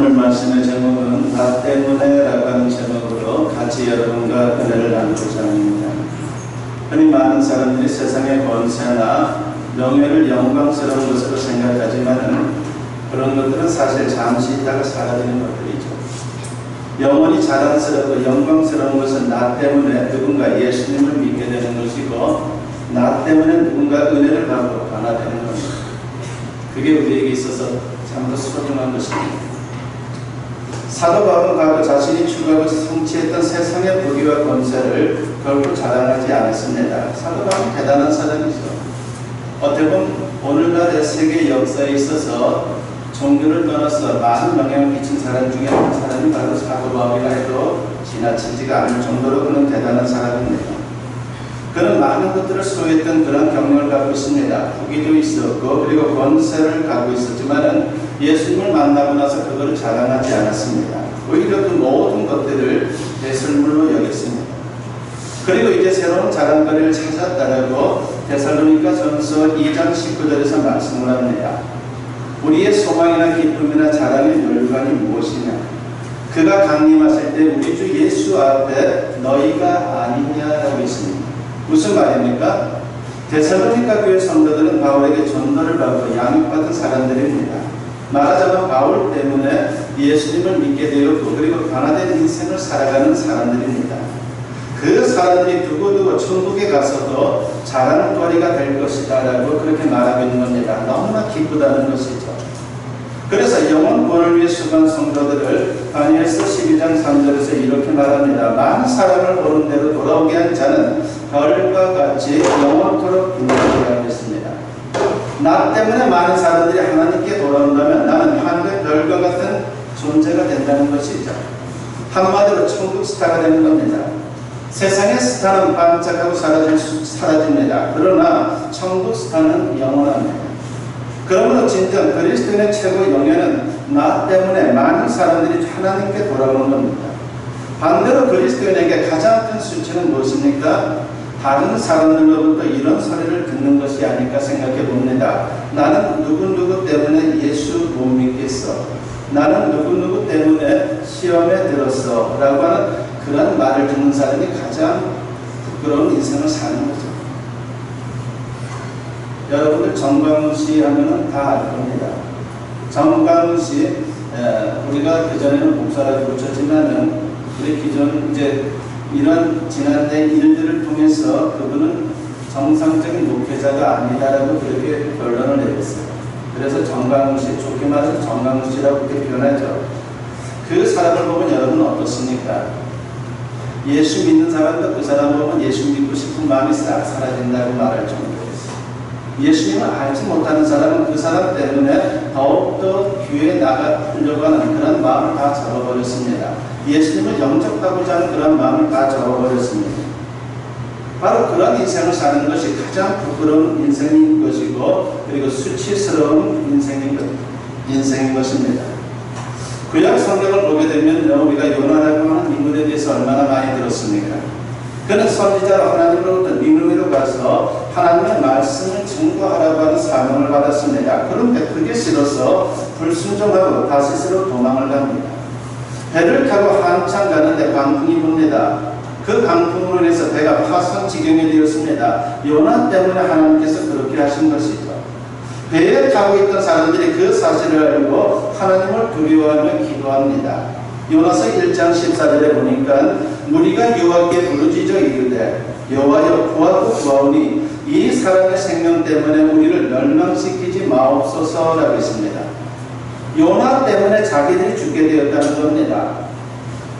오늘 말씀의 제목은 나 때문에 라고 하는 제목으로 같이 여러분과 은혜를 나누고자 합니다. 흔히 많은 사람들이 세상의 권세나 명예를 영광스러운 것으로 생각하지만 그런 것들은 사실 잠시 있다가 사라지는 것들이죠. 영원히 자랑스럽고 영광스러운 것은 나 때문에 누군가 예수님을 믿게 되는 것이고 나 때문에 누군가 은혜를 받고 변화되는 것입니다. 그게 우리에게 있어서 참 더 소중한 것입니다. 사도 바울은 과거 자신이 추구하고 성취했던 세상의 부귀와 권세를 결코 자랑하지 않았습니다. 사도 바울은 대단한 사람이죠. 어떻게 보면 오늘날의 세계 역사에 있어서 종교를 떠나서 많은 영향을 끼친 사람 중에 한 사람이 바로 사도 바울이라 해도 지나치지가 않을 정도로 그는 대단한 사람입니다. 그는 많은 것들을 소유했던 그런 경력을 갖고 있습니다. 부귀도 있었고 그리고 권세를 갖고 있었지만 예수님을 만나고 나서 그것을 자랑하지 않았습니다. 오히려 그 모든 것들을 배설물로 여겼습니다. 그리고 이제 새로운 자랑거리를 찾았다라고 데살로니가전서 2장 19절에서 말씀을 합니다. 우리의 소망이나 기쁨이나 자랑의 열관이 무엇이냐? 그가 강림하실 때 우리 주 예수 앞에 너희가 아니냐라고 했습니다. 무슨 말입니까? 데살로니가 교회 성도들은 바울에게 전도를 받고 양육받은 사람들입니다. 말하자면 바울 때문에 예수님을 믿게 되었고 그리고 변화된 인생을 살아가는 사람들입니다. 그 사람들이 두고두고 천국에 가서도 자랑거리가 될 것이다 라고 그렇게 말하고 있는 겁니다. 너무나 기쁘다는 것이죠. 그래서 영원 구원을 위해 수고한 성도들을 다니엘서 12장 3절에서 이렇게 말합니다. 많은 사람을 옳은 대로 돌아오게 한 자는 별과 같이 영원토록 빛나게 하겠습니다. 나 때문에 많은 사람들이 하나님께 돌아온다면 나는 하늘의 별과 같은 존재가 된다는 것이죠. 한마디로 천국 스타가 되는 겁니다. 세상의 스타는 반짝하고 사라집니다. 그러나 천국 스타는 영원합니다. 그러므로 진정 그리스도인의 최고 영예는 나 때문에 많은 사람들이 하나님께 돌아오는 겁니다. 반대로 그리스도인에게 가장 큰 수치는 무엇입니까? 다른 사람들로부터 이런 소리를 듣는 것이 아닐까 생각해 봅니다. 나는 누구누구 때문에 예수 못 믿겠어. 나는 누구누구 때문에 시험에 들었어. 라고 하는 그런 말을 듣는 사람이 가장 부끄러운 인생을 사는 거죠. 여러분들 정광훈 씨 하면은 다 알 겁니다. 정광훈 씨, 우리가 그전에는 목사라고 부르쳤지만은 우리 기존 이제 이런 지난해 일들을 통해서 그분은 정상적인 목회자가 아니다라고 그렇게 결론을 내렸어요. 그래서 정광훈 씨, 좋게 말해서 정광훈 씨라고 그렇게 표현하죠. 그 사람을 보면 여러분은 어떻습니까? 예수 믿는 사람도 그 사람 보면 예수 믿고 싶은 마음이 싹 사라진다고 말할 정도였어요. 예수님을 알지 못하는 사람은 그 사람 때문에 더욱더 교회에 나가려고 하는 그런 마음을 다 접어버렸습니다. 예수님을 영접하고자 하는 그런 마음을 다 접어버렸습니다. 바로 그런 인생을 사는 것이 가장 부끄러운 인생인 것이고 그리고 수치스러운 인생인 것입니다. 구약 성경을 보게 되면 우리가 요나라고 하는 인물에 대해서 얼마나 많이 들었습니까? 그는 선지자로 하나님으로부터 니느웨로 가서 하나님의 말씀을 증거하라고 하는 사명을 받았습니다. 그런데 그게 싫어서 불순종하고 다시스로 도망을 갑니다. 배를 타고 한참 가는데 강풍이 붑니다. 그 강풍으로 인해서 배가 파손 지경에 되었습니다. 요나 때문에 하나님께서 그렇게 하신 것이죠. 배에 타고 있던 사람들이 그 사실을 알고 하나님을 두려워하며 기도합니다. 요나서 1장 14절에 보니까 무리가 여호와께 부르짖어 이르되 여호와여 구하고 구하오니 이 사람의 생명 때문에 우리를 멸망시키지 마옵소서라고 했습니다. 요나 때문에 자기들이 죽게 되었다는 겁니다.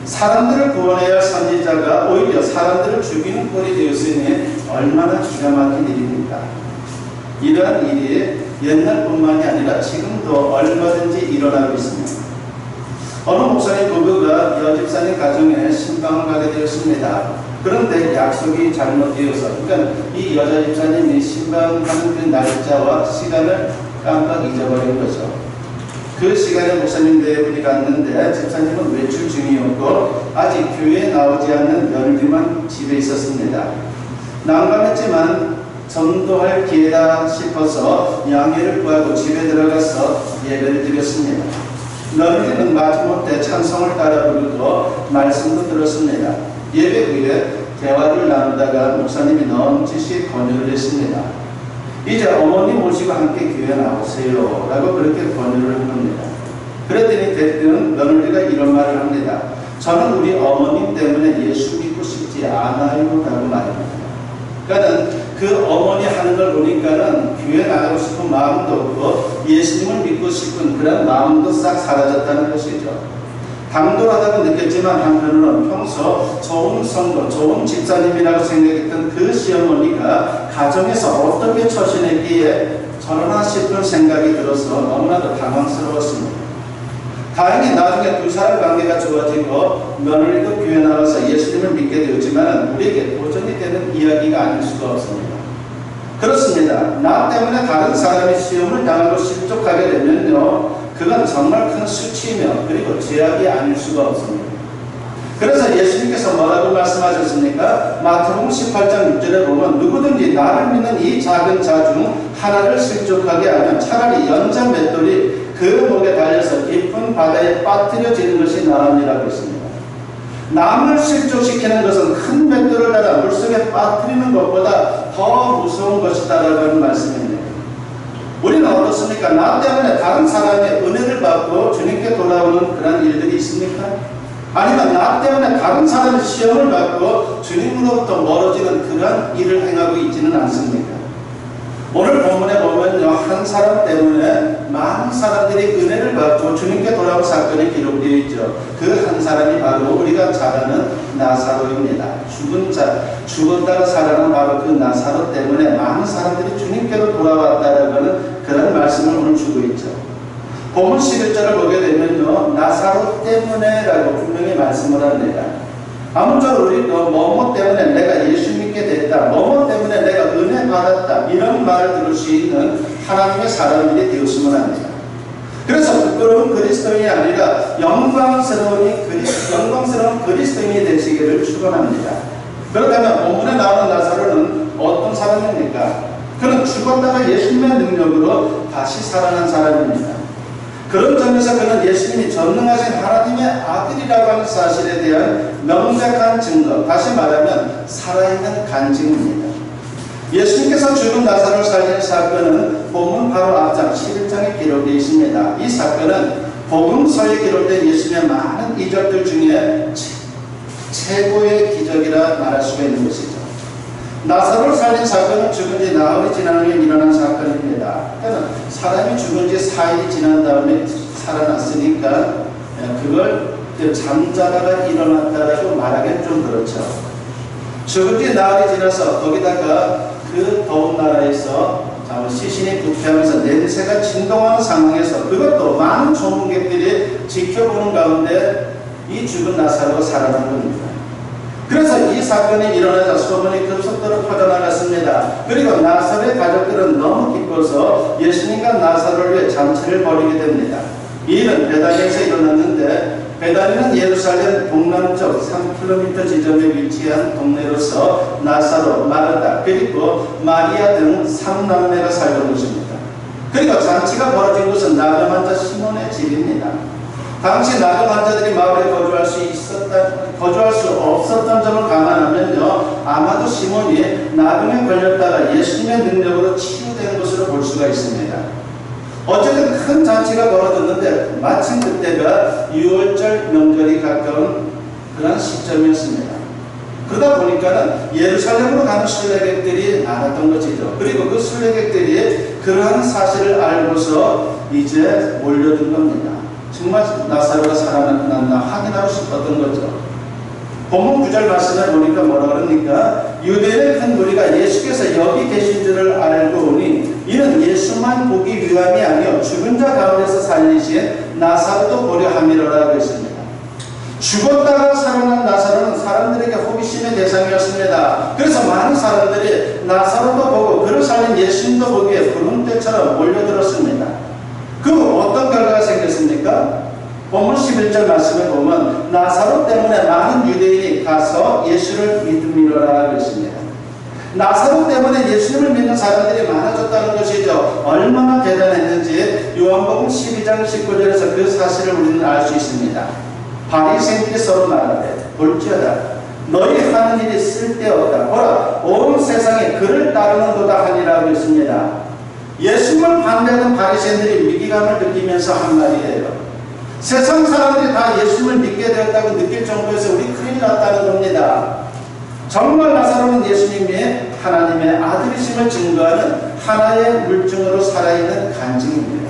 사람들을 구원해야 할 선지자가 오히려 사람들을 죽이는 꼴이 되었으니 얼마나 기가 막힌 일입니까? 이러한 일이 옛날뿐만이 아니라 지금도 얼마든지 일어나고 있습니다. 어느 목사님 부부가 여집사님 가정에 신방을 가게 되었습니다. 그런데 약속이 잘못되어서 그러니까 이 여자 집사님이 신방하는 그 날짜와 시간을 깜빡 잊어버린 거죠. 그 시간에 목사님 네 분이 갔는데 집사님은 외출 중이었고 아직 교회에 나오지 않는 며느리만 집에 있었습니다. 난감했지만 전도할 기회다 싶어서 양해를 구하고 집에 들어가서 예배를 드렸습니다. 너희는 마지못해 찬송을 따라 부르고 말씀도 들었습니다. 예배 후에 대화를 나누다가 목사님이 넌지시 권유를 했습니다. 이제 어머니 모시고 함께 교회 나오세요 라고 그렇게 권유를 한 겁니다. 그랬더니 대뜸 며느리가 이런 말을 합니다. 저는 우리 어머님 때문에 예수 믿고 싶지 않아요 라고 말합니다. 그러니까 그 어머니 하는 걸 보니까는 교회 나가고 싶은 마음도 없고 예수님을 믿고 싶은 그런 마음도 싹 사라졌다는 것이죠. 당돌하다고 느꼈지만 한편으로는 평소 좋은 성도, 좋은 집사님이라고 생각했던 그 시어머니가 가정에서 어떻게 처신했기에 저러나 싶은 생각이 들어서 너무나도 당황스러웠습니다. 다행히 나중에 두 사람 관계가 좋아지고 며느리도 교회 나와서 예수님을 믿게 되었지만 우리에게 도전이 되는 이야기가 아닐 수가 없습니다. 그렇습니다. 나 때문에 다른 사람이 시험을 당하고 실족하게 되면요, 그건 정말 큰 수치이며 그리고 죄악이 아닐 수가 없습니다. 그래서 예수님께서 뭐라고 말씀하셨습니까? 마태복음 18장 6절에 보면 누구든지 나를 믿는 이 작은 자 중 하나를 실족하게 하면 차라리 연자 맷돌이 그 목에 달려서 깊은 바다에 빠뜨려지는 것이 나으니라고 했습니다. 남을 실족시키는 것은 큰 맷돌을 달아 물속에 빠뜨리는 것보다 더 무서운 것이다라고 하는 말씀입니다. 우리는 어떻습니까? 나 때문에 다른 사람의 은혜를 받고 주님께 돌아오는 그런 일들이 있습니까? 아니면 나 때문에 다른 사람의 시험을 받고 주님으로부터 멀어지는 그런 일을 행하고 있지는 않습니까? 오늘 본문에 보면요, 한 사람 때문에 많은 사람들이 은혜를 받고 주님께 돌아온 사건이 기록되어 있죠. 그 한 사람이 바로 우리가 잘 아는 나사로입니다. 죽은 자, 죽었다가 살아난 바로 그 나사로 때문에 많은 사람들이 주님께로 돌아왔다라고 하는 그런 말씀을 오늘 주고 있죠. 본문 11절을 보게 되면요, 나사로 때문에라고 분명히 말씀을 합니다. 아무쪼록 우리도 뭐뭐 때문에 내가 예수 믿게 됐다, 뭐뭐 때문에 내가 은혜 받았다, 이런 말을 들을 수 있는 하나님의 사람들이 되었으면 합니다. 그래서 부끄러운 그리스도인이 아니라 영광스러운 그리스도인이 되시기를 축원합니다. 그렇다면 본문에 나오는 나사로는 어떤 사람입니까? 그는 죽었다가 예수님의 능력으로 다시 살아난 사람입니다. 그런 점에서 그는 예수님이 전능하신 하나님의 아들이라고 하는 사실에 대한 명백한 증거, 다시 말하면 살아있는 간증입니다. 예수님께서 죽은 나사로를 살린 사건은 본문 바로 앞장 11장에 기록되어 있습니다. 이 사건은 복음서에 기록된 예수님의 많은 이적들 중에 최고의 기적이라 말할 수가 있는 것이죠. 나사로를 살린 사건은 죽은 지 나흘이 지난 후에 일어난 사건입니다. 그러니까 사람이 죽은 지 4일이 지난 다음에 살아났으니까 그걸 잠자다가 일어났다라고 말하기는 좀 그렇죠. 죽은 지 나흘이 지나서 거기다가 그 더운 나라에서 시신이 부패하면서 냄새가 진동하는 상황에서 그것도 많은 조문객들이 지켜보는 가운데 이 죽은 나사로가 살아난 겁니다. 그래서 이 사건이 일어나자 소문이 급속도로 퍼져나갔습니다. 그리고 나사로의 가족들은 너무 기뻐서 예수님과 나사로를 위해 잔치를 벌이게 됩니다. 이 일은 베다니에서 일어났는데 베다니는 예루살렘 동남쪽 3km 지점에 위치한 동네로서 나사로, 마르다, 그리고 마리아 등 3남매가 살던 곳입니다. 그리고 잔치가 벌어진 곳은 나병 환자 시몬의 집입니다. 당시 나병 환자들이 마을에 거주할 수 없었던 점을 감안하면요, 아마도 시몬이 나병에 걸렸다가 예수님의 능력으로 치유된 것으로 볼 수가 있습니다. 어쨌든 큰 잔치가 벌어졌는데 마침 그때가 6월절 명절이 가까운 그런 시점이었습니다. 그러다 보니까는 예루살렘으로 가는 순례객들이 많았던 것이죠. 그리고 그 순례객들이 그러한 사실을 알고서 이제 몰려든 겁니다. 정말 나사로가 살아났나 확인하고 싶었던 거죠. 본문 9절 말씀을 보니까 뭐라 그럽니까? 유대인의 큰 무리가 예수께서 여기 계신 줄을 알고 오니 이는 예수만 보기 위함이 아니요 죽은 자 가운데서 살리신 나사로도 보려 함이라고 했습니다. 죽었다가 살아난 나사로는 사람들에게 호기심의 대상이었습니다. 그래서 많은 사람들이 나사로도 보고 그를 살린 예수님도 보기에 구름대처럼 몰려들었습니다. 그 어떤 결과가 생겼습니까? 본문 11절 말씀을 보면 나사로 때문에 많은 유대인이 가서 예수를 믿음이로라 했습니다. 나사로 때문에 예수님을 믿는 사람들이 많아졌다는 것이죠. 얼마나 대단했는지 요한복음 12장 19절에서 그 사실을 우리는 알 수 있습니다. 바리새인들이 서로 말하되 볼지어다 너희 하는 일이 쓸데없다. 보라 온 세상에 그를 따르는도다 하니라고 했습니다. 예수님을 반대하는 바리새인들이 위기감을 느끼면서 한 말이에요. 세상 사람들이 다 예수님을 믿게 되었다고 느낄 정도에서 우리 큰일 났다는 겁니다. 정말 나사로는 예수님이 하나님의 아들이심을 증거하는 하나의 물증으로 살아있는 간증입니다.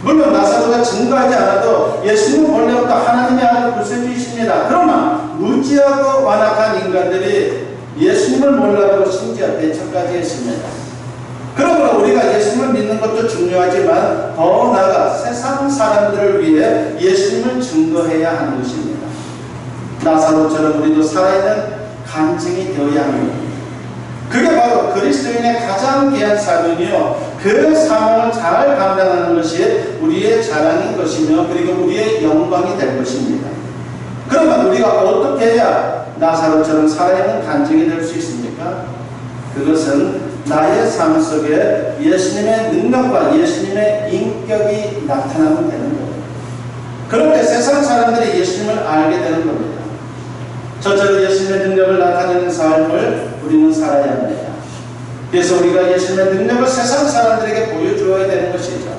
물론 나사로가 증거하지 않아도 예수님은 본래부터 하나님의 아들 구세주이십니다. 그러나 무지하고 완악한 인간들이 예수님을 몰라도 심지어 대처까지 했습니다. 그러므로 우리가 예수님을 믿는 것도 중요하지만 더 나아가 세상 사람들을 위해 예수님을 증거해야 하는 것입니다. 나사로처럼 우리도 살아있는 간증이 되어야 합니다. 그게 바로 그리스도인의 가장 귀한 사명이요 그 사명을 잘 감당하는 것이 우리의 자랑인 것이며 그리고 우리의 영광이 될 것입니다. 그러면 우리가 어떻게 해야 나사로처럼 살아있는 간증이 될 수 있습니까? 그것은 나의 삶 속에 예수님의 능력과 예수님의 인격이 나타나면 되는 거예요. 그럴 때 세상 사람들이 예수님을 알게 되는 겁니다. 저처럼 예수님의 능력을 나타내는 삶을 우리는 살아야 합니다. 그래서 우리가 예수님의 능력을 세상 사람들에게 보여주어야 되는 것이죠.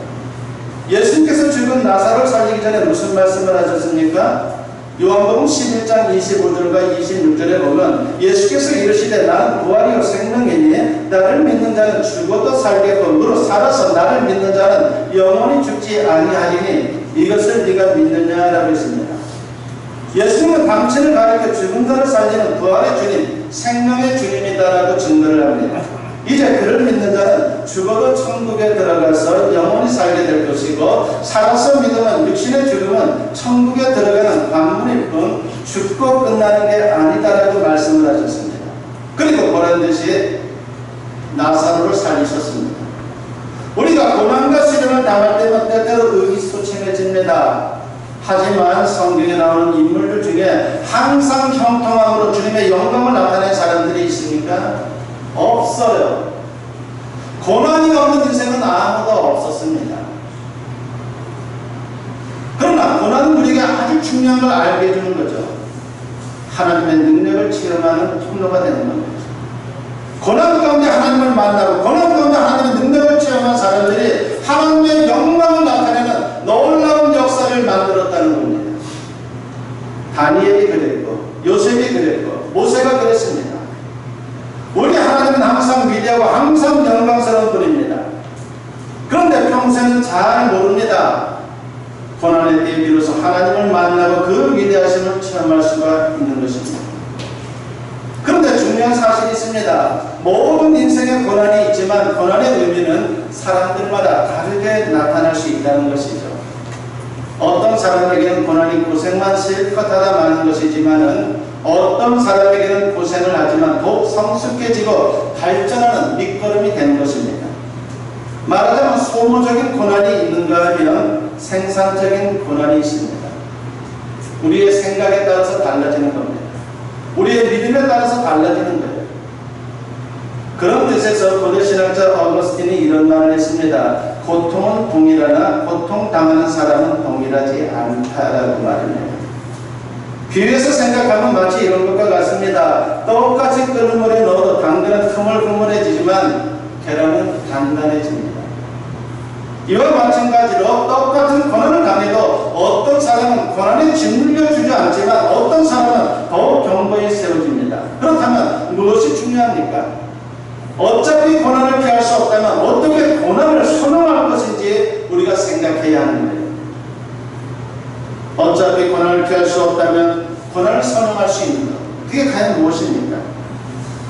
예수님께서 죽은 나사로를 살리기 전에 무슨 말씀을 하셨습니까? 요한복음 11장 25절과 26절에 보면 예수께서 이르시되 나는 부활이요 생명이니 나를 믿는 자는 죽어도 살겠고 무릇 살아서 나를 믿는 자는 영원히 죽지 아니하리니 이것을 네가 믿느냐라고 했습니다. 예수님은 당신을 가리켜 죽은 자를 살리는 부활의 주님, 생명의 주님이다라고 증거를 합니다. 이제 그를 믿는 자는 죽어도 천국에 들어가서 영원히 살게 될 것이고 살아서 믿으면 육신의 죽음은 천국에 들어가는 관문일 뿐 죽고 끝나는 게 아니다라고 말씀을 하셨습니다. 그리고 보란듯이 나사로를 살리셨습니다. 우리가 고난과 시련을 당할 때면 때때로 의기소침해집니다. 하지만 성경에 나오는 인물들 중에 항상 형통함으로 주님의 영광을 나타낸 사람들이 있습니까? 없어요. 고난이 없는 인생은 아무도 없었습니다. 그러나 고난은 우리에게 아주 중요한 걸 알게 해주는 거죠. 하나님의 능력을 체험하는 통로가 되는 겁니다. 고난 가운데 하나님을 만나고 고난 가운데 하나님의 능력을 체험한 사람들이 하나님의 영광을 나타내는 놀라운 역사를 만들었다는 겁니다. 다니엘이 그랬고 요셉이 그랬고 모세가 그랬습니다. 우리 하나님은 항상 위대하고 항상 영광스러운 분입니다. 그런데 평생은 잘 모릅니다. 고난의 때에 비로소 하나님을 만나고 그 위대하심을 체험할 수가 있는 것입니다. 그런데 중요한 사실이 있습니다. 모든 인생에 고난이 있지만 고난의 의미는 사람들마다 다르게 나타날 수 있다는 것이죠. 어떤 사람에게는 고난이 고생만 실컷 하다 마는 것이지만은 어떤 사람에게는 고생을 하지만 더욱 성숙해지고 발전하는 밑거름이 되는 것입니다. 말하자면 소모적인 고난이 있는가 하면 생산적인 고난이 있습니다. 우리의 생각에 따라서 달라지는 겁니다. 우리의 믿음에 따라서 달라지는 거예요. 그런 뜻에서 고대 신학자 어거스틴이 이런 말을 했습니다. 고통은 동일하나 고통당하는 사람은 동일하지 않다라고 말합니다. 비유해서 생각하면 마치 이런 것과 같습니다. 똑같이 끓는 물에 넣어도 당근은 흐물흐물해지지만 계란은 단단해집니다. 이와 마찬가지로 똑같은 고난을 당해도 어떤 사람은 고난에 짓눌려 주지 않지만 어떤 사람은 더욱 견고히 세워집니다. 그렇다면 무엇이 중요합니까? 어차피 고난을 피할 수 없다면 어떻게 고난을 선호할 것인지 우리가 생각해야 하는 거예요. 어차피 고난을 피할 수 없다면 고난을 선호할 수 있는 것, 그게 과연 무엇입니까?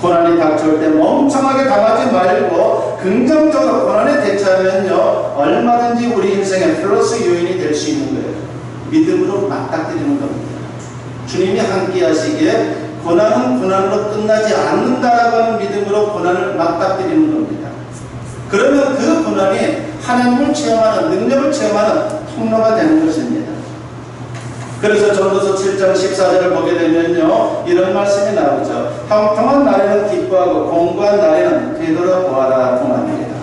고난이 닥쳐올 때 멍청하게 당하지 말고 긍정적으로 고난에 대처하면요 얼마든지 우리 인생의 플러스 요인이 될 수 있는 거예요. 믿음으로 맞닥뜨리는 겁니다. 주님이 함께 하시기에 고난은 고난으로 끝나지 않는다라고 하는 믿음으로 고난을 맞닥뜨리는 겁니다. 그러면 그 고난이 하나님을 체험하는 능력을 체험하는 통로가 되는 것입니다. 그래서 전도서 7장 14절을 보게 되면요 이런 말씀이 나오죠. 형통한 날에는 기뻐하고 공고한 날에는 되돌아보아라 통합니다.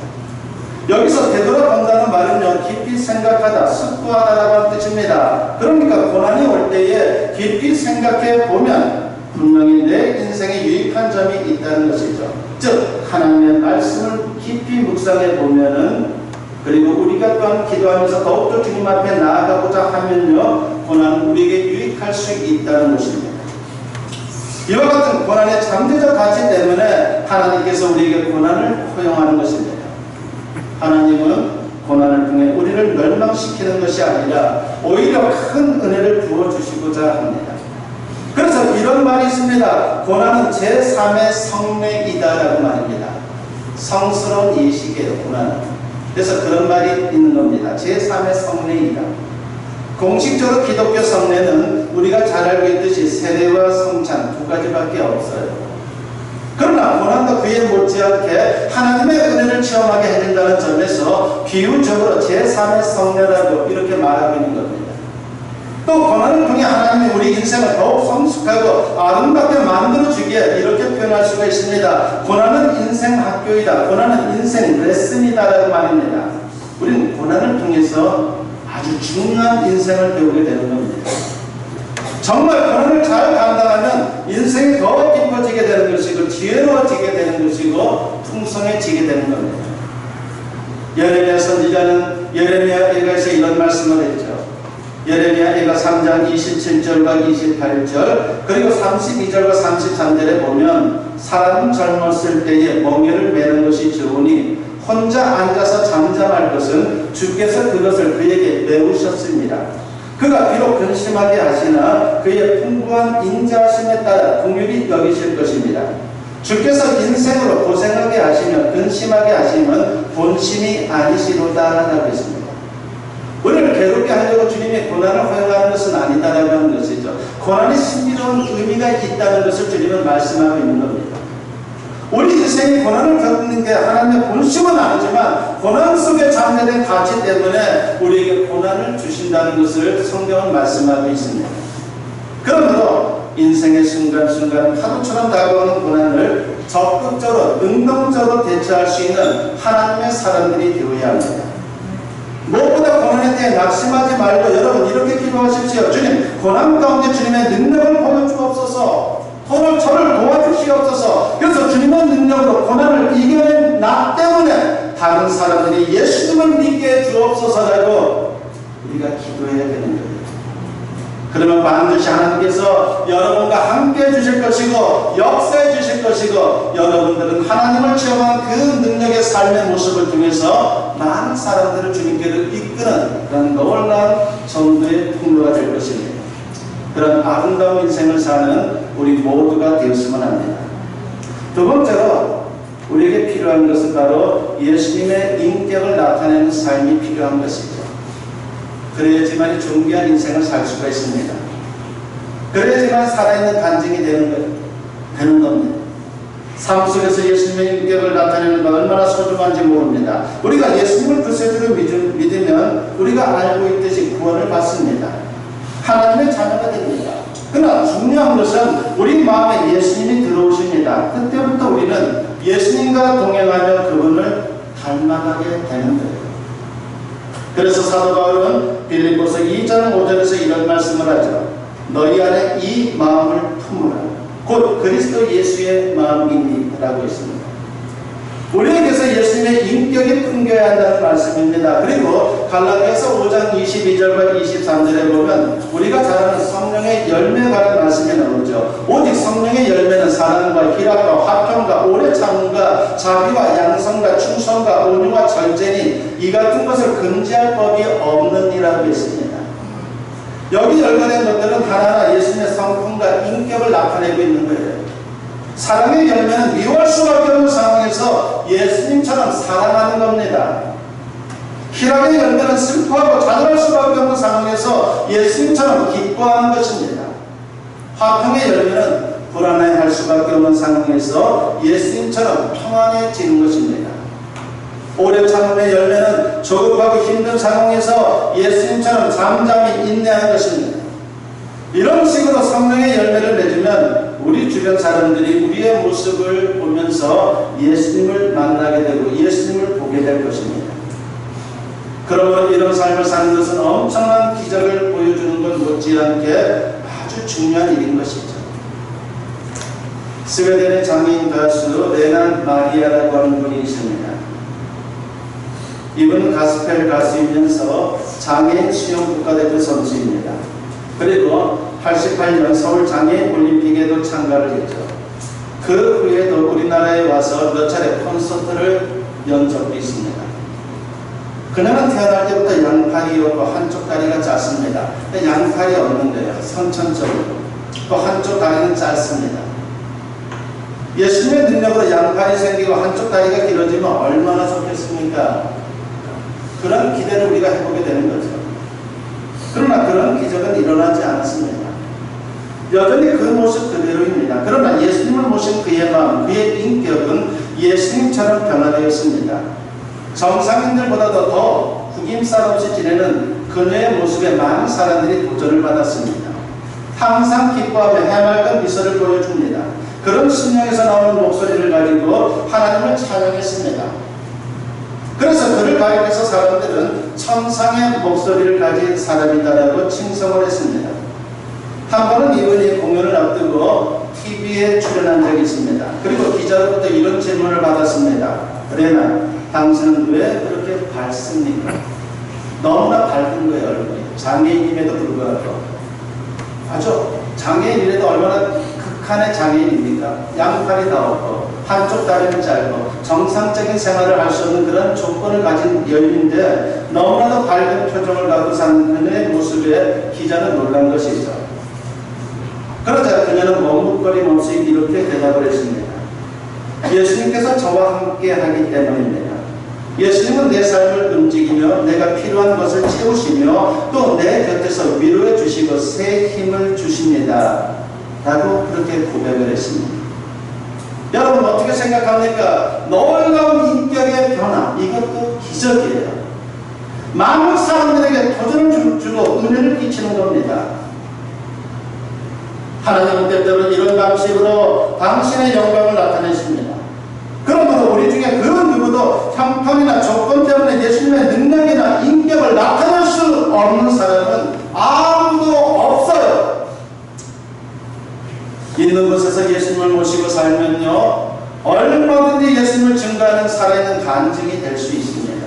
여기서 되돌아본다는 말은요, 깊이 생각하다, 숙고하다라고 하는 뜻입니다. 그러니까 고난이 올 때에 깊이 생각해 보면 분명히 내 인생에 유익한 점이 있다는 것이죠. 즉 하나님의 말씀을 깊이 묵상해 보면은, 그리고 우리가 또한 기도하면서 더욱더 주님 앞에 나아가고자 하면요, 고난은 우리에게 유익할 수 있다는 것입니다. 이와 같은 고난의 잠재적 가치 때문에 하나님께서 우리에게 고난을 허용하는 것입니다. 하나님은 고난을 통해 우리를 멸망시키는 것이 아니라 오히려 큰 은혜를 부어주시고자 합니다. 그래서 이런 말이 있습니다. 고난은 제3의 성례이다라고 말입니다. 성스러운 예식이에요, 고난은. 그래서 그런 말이 있는 겁니다. 제3의 성례이다. 공식적으로 기독교 성례는 우리가 잘 알고 있듯이 세례와 성찬 두 가지밖에 없어요. 그러나 고난도 그에 못지않게 하나님의 은혜를 체험하게 해준다는 점에서 비유적으로 제3의 성례라고 이렇게 말하고 있는 겁니다. 또 고난을 통해 하나님이 우리 인생을 더욱 성숙하고 아름답게 만들어주기에 이렇게 표현할 수가 있습니다. 고난은 인생 학교이다. 고난은 인생 레슨이다라고 말입니다. 우리는 고난을 통해서 아주 중요한 인생을 배우게 되는 겁니다. 정말 고난을 잘 감당하면 인생이 더 깊어지게 되는 것이고 지혜로워지게 되는 것이고 풍성해지게 되는 겁니다. 예레미야 선지자는 예레미야에서 이런 말씀을 했죠. 예레미야가 3장 27절과 28절 그리고 32절과 33절에 보면 사람은 젊었을 때에 멍에를 매는 것이 좋으니 혼자 앉아서 잠잠할 것은 주께서 그것을 그에게 메우셨습니다. 그가 비록 근심하게 하시나 그의 풍부한 인자하심에 따라 긍휼히 여기실 것입니다. 주께서 인생으로 고생하게 하시며 근심하게 하시면 본심이 아니시로다라고 했습니다. 우리를 괴롭게 하려고 주님의 고난을 허용하는 것은 아니다라고 하는 것이죠. 고난이 신비로운 의미가 있다는 것을 주님은 말씀하고 있는 겁니다. 우리 인생이 고난을 겪는 게 하나님의 본심은 아니지만 고난 속에 잠재된 가치 때문에 우리에게 고난을 주신다는 것을 성경은 말씀하고 있습니다. 그러므로 인생의 순간순간 파도처럼 다가오는 고난을 적극적으로 능동적으로 대처할 수 있는 하나님의 사람들이 되어야 합니다. 무엇보다 고난에 대해 낙심하지 말고 여러분 이렇게 기도하십시오. 주님, 고난 가운데 주님의 능력을 보여주옵소서. 저를 도와주시옵소서. 그래서 주님의 능력으로 고난을 이겨낸 나 때문에 다른 사람들이 예수님을 믿게 해 주옵소서라고 우리가 기도해야 되는 거예요. 그러면 반드시 하나님께서 여러분과 함께 해주실 것이고 역사해 주실 것이고 여러분들은 하나님을 체험한 그 능력의 삶의 모습을 통해서 많은 사람들을 주님께로 이끄는 그런 놀라운 전도의 통로가 될 것입니다. 그런 아름다운 인생을 사는 우리 모두가 되었으면 합니다. 두 번째로 우리에게 필요한 것은 바로 예수님의 인격을 나타내는 삶이 필요한 것이죠. 그래야지만 존귀한 인생을 살 수가 있습니다. 그래야지만 살아있는 간증이 되는 겁니다. 삶 속에서 예수님의 인격을 나타내는 것 얼마나 소중한지 모릅니다. 우리가 예수님을 구세주로 믿으면 우리가 알고 있듯이 구원을 받습니다. 하나님의 자녀가 됩니다. 그러나 중요한 것은 우리 마음에 예수님이 들어오십니다. 그때부터 우리는 예수님과 동행하며 그분을 닮아가게 되는 거예요. 그래서 사도 바울은 빌립보서 2장 5절에서 이런 말씀을 하죠. 너희 안에 이 마음을 품으라. 곧 그리스도 예수의 마음이니 라고 했습니다. 우리에게서 예수님의 인격이 풍겨야 한다는 말씀입니다. 그리고 갈라디아서 5장 22절과 23절에 보면 우리가 잘 아는 성령의 열매에 관한 말씀이 나오죠. 오직 성령의 열매는 사랑과 희락과 화평과 오래 참음과 자비와 양성과 충성과 온유와 절제니 이 같은 것을 금지할 법이 없느니라고 했습니다. 여기 열거된 것들은 하나하나 예수님의 성품과 인격을 나타내고 있는 거예요. 사랑의 열매는 미워할 수밖에 없는 상황에서 예수님처럼 사랑하는 겁니다. 희락의 열매는 슬퍼하고 좌절할 수밖에 없는 상황에서 예수님처럼 기뻐하는 것입니다. 화평의 열매는 불안해할 수밖에 없는 상황에서 예수님처럼 평안해지는 것입니다. 오래 참음의 열매는 조급하고 힘든 상황에서 예수님처럼 잠잠히 인내하는 것입니다. 이런 식으로 성령의 열매를 맺으면 우리 주변 사람들이 우리의 모습을 보면서 예수님을 만나게 되고 예수님을 보게 될 것입니다. 그러므로 이런 삶을 사는 것은 엄청난 기적을 보여주는 것 못지않게 아주 중요한 일인 것이죠. 스웨덴의 장애인 가수 레난 마리아라고 하는 분이 있습니다. 이분은 가스펠 가수이면서 장애인 수영 국가대표 선수입니다. 그리고 88년 서울 장애인 올림픽에도 참가를 했죠. 그 후에도 우리나라에 와서 몇 차례 콘서트를 연 적도 있습니다. 그녀는 태어날 때부터 양팔이었고 한쪽 다리가 짧습니다. 양팔이 없는 거예요. 선천적으로. 또 한쪽 다리는 짧습니다. 예수님의 능력으로 양팔이 생기고 한쪽 다리가 길어지면 얼마나 좋겠습니까? 그런 기대를 우리가 해보게 되는 거죠. 그러나 그런 기적은 일어나지 않았습니다. 여전히 그 모습 그대로입니다. 그러나 예수님을 모신 그의 마음, 그의 인격은 예수님처럼 변화되었습니다. 정상인들보다도 더 구김살 없이 지내는 그녀의 모습에 많은 사람들이 도전을 받았습니다. 항상 기뻐하며 해맑은 미소를 보여줍니다. 그런 심령에서 나오는 목소리를 가지고 하나님을 찬양했습니다. 그래서 그를 가리켜서 사람들은 천상의 목소리를 가진 사람이다라고 칭송을 했습니다. 한 번은 이분이 공연을 앞두고 TV에 출연한 적이 있습니다. 그리고 기자로부터 이런 질문을 받았습니다. 레나, 당신은 왜 그렇게 밝습니까? 너무나 밝은 거예요, 얼굴이. 장애인임에도 불구하고. 아주 장애인이라도 얼마나 극한의 장애인입니까? 양팔이 다 없고 한쪽 다리는 짧고 정상적인 생활을 할 수 없는 그런 조건을 가진 여인인데 너무나도 밝은 표정을 갖고 사는 그녀의 모습에 기자는 놀란 것이죠. 그러자 그녀는 머뭇거림 없이 이렇게 대답을 했습니다. 예수님께서 저와 함께 하기 때문입니다. 예수님은 내 삶을 움직이며 내가 필요한 것을 채우시며 또 내 곁에서 위로해 주시고 새 힘을 주십니다. 라고 그렇게 고백을 했습니다. 여러분 어떻게 생각합니까? 놀라운 인격의 변화, 이것도 기적이에요. 많은 사람들에게 도전을 주고 은혜를 끼치는 겁니다. 하나님은 때때로 이런 방식으로 당신의 영광을 나타내십니다. 그러므로 우리 중에 그 누구도 형편이나 조건 때문에 예수님의 능력이나 인격을 나타낼 수 없는 사람은 아무도 없어요. 있는 곳에서 예수님을 모시고 살면요 얼마든지 예수님을 증거하는 살아있는 간증이 될 수 있습니다.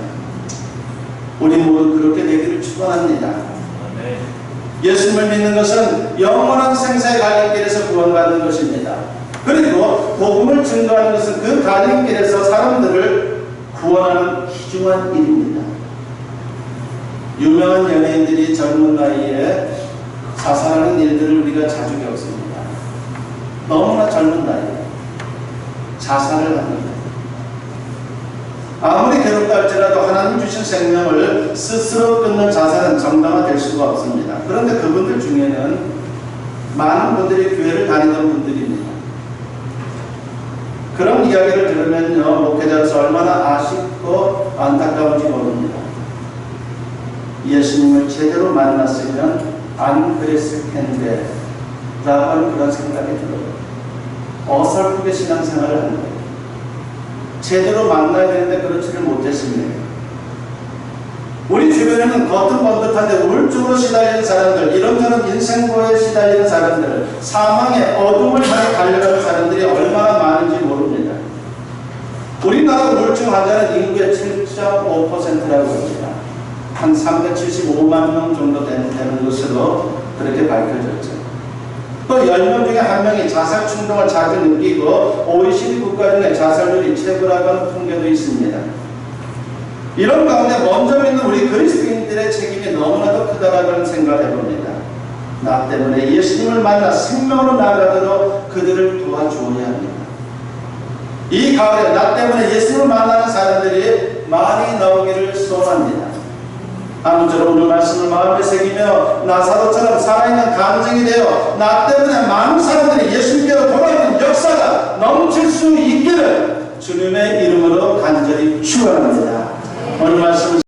우리 모두 그렇게 되기를 축원합니다. 예수님을 믿는 것은 영원한 생사의 갈림길에서 구원받는 것입니다. 그리고 복음을 증거하는 것은 그 갈림길에서 사람들을 구원하는 귀중한 일입니다. 유명한 연예인들이 젊은 나이에 자살하는 일들을 우리가 자주 겪습니다. 너무나 젊은 나이에 자살을 합니다. 아무리 괴롭다 할지라도 하나님 주신 생명을 스스로 끊는 자살은 정당화될 수가 없습니다. 그런데 그분들 중에는 많은 분들이 교회를 다니던 분들입니다. 그런 이야기를 들으면요 목회자로서 얼마나 아쉽고 안타까운지 모릅니다. 예수님을 제대로 만났으면 안 그랬을 텐데 라고 하는 그런 생각이 들어요. 어설프게 신앙생활을 하는 거예요. 제대로 만나야 되는데 그렇지를 못했습니다. 우리 주변에는 겉은 번듯한데 우울증으로 시달리는 사람들, 이런저런 인생고에 시달리는 사람들, 사망의 어둠을 향해 달려가는 사람들이 얼마나 많은지 모릅니다. 우리나라 우울증 환자는 인구의 7.5%라고 합니다. 한 375만 명 정도 되는 것으로 그렇게 밝혀졌죠. 또 10명 중에 1명이 자살 충동을 자주 느끼고 OECD 국가 중에 자살률이 최고라고 하는 통계도 있습니다. 이런 가운데 먼저 믿는 우리 그리스도인들의 책임이 너무나도 크다라고 하는 생각을 해봅니다. 나 때문에 예수님을 만나 생명으로 나아가도록 그들을 도와주어야 합니다. 이 가을에 나 때문에 예수님을 만나는 사람들이 많이 나오기를 소원합니다. 아무쪼록 오늘 말씀을 마음에 새기며 나사로처럼 살아있는 간증이 되어 나 때문에 많은 사람들이 예수님께로 돌아오는 역사가 넘칠 수 있기를 주님의 이름으로 간절히 축원합니다. 오늘 말씀을